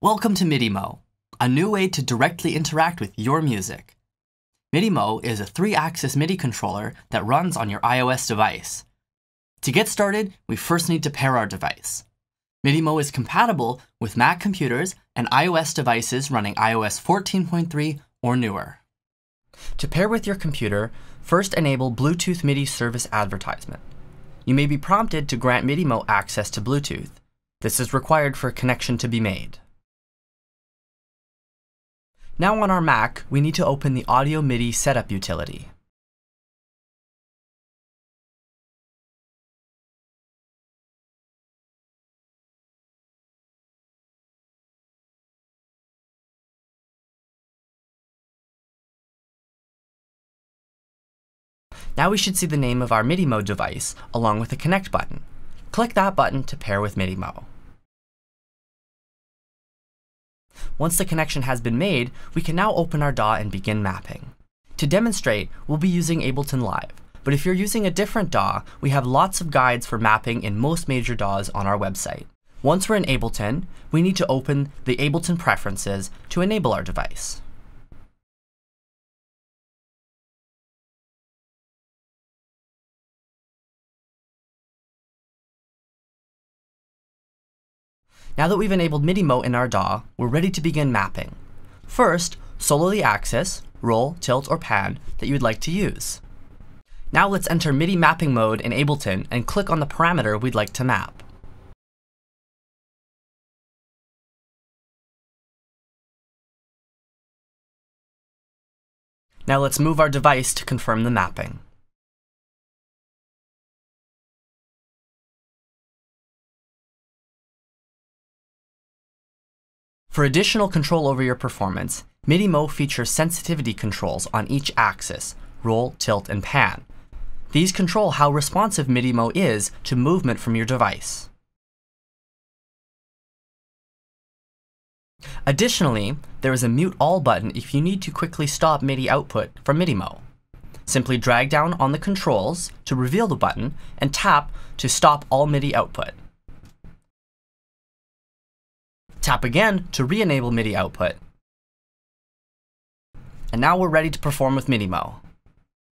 Welcome to Midimo, a new way to directly interact with your music. Midimo is a 3-axis MIDI controller that runs on your iOS device. To get started, we first need to pair our device. Midimo is compatible with Mac computers and iOS devices running iOS 14.3 or newer. To pair with your computer, first enable Bluetooth MIDI service advertisement. You may be prompted to grant Midimo access to Bluetooth. This is required for a connection to be made. Now on our Mac, we need to open the Audio MIDI Setup utility. Now we should see the name of our Midimo device along with the Connect button. Click that button to pair with Midimo. Once the connection has been made, we can now open our DAW and begin mapping. To demonstrate, we'll be using Ableton Live, but if you're using a different DAW, we have lots of guides for mapping in most major DAWs on our website. Once we're in Ableton, we need to open the Ableton preferences to enable our device. Now that we've enabled Midimo in our DAW, we're ready to begin mapping. First, solo the axis, roll, tilt, or pan that you would like to use. Now let's enter MIDI mapping mode in Ableton and click on the parameter we'd like to map. Now let's move our device to confirm the mapping. For additional control over your performance, Midimo features sensitivity controls on each axis, roll, tilt, and pan. These control how responsive Midimo is to movement from your device. Additionally, there is a Mute All button if you need to quickly stop MIDI output from Midimo. Simply drag down on the controls to reveal the button and tap to stop all MIDI output. Tap again to re-enable MIDI output. And now we're ready to perform with Midimo.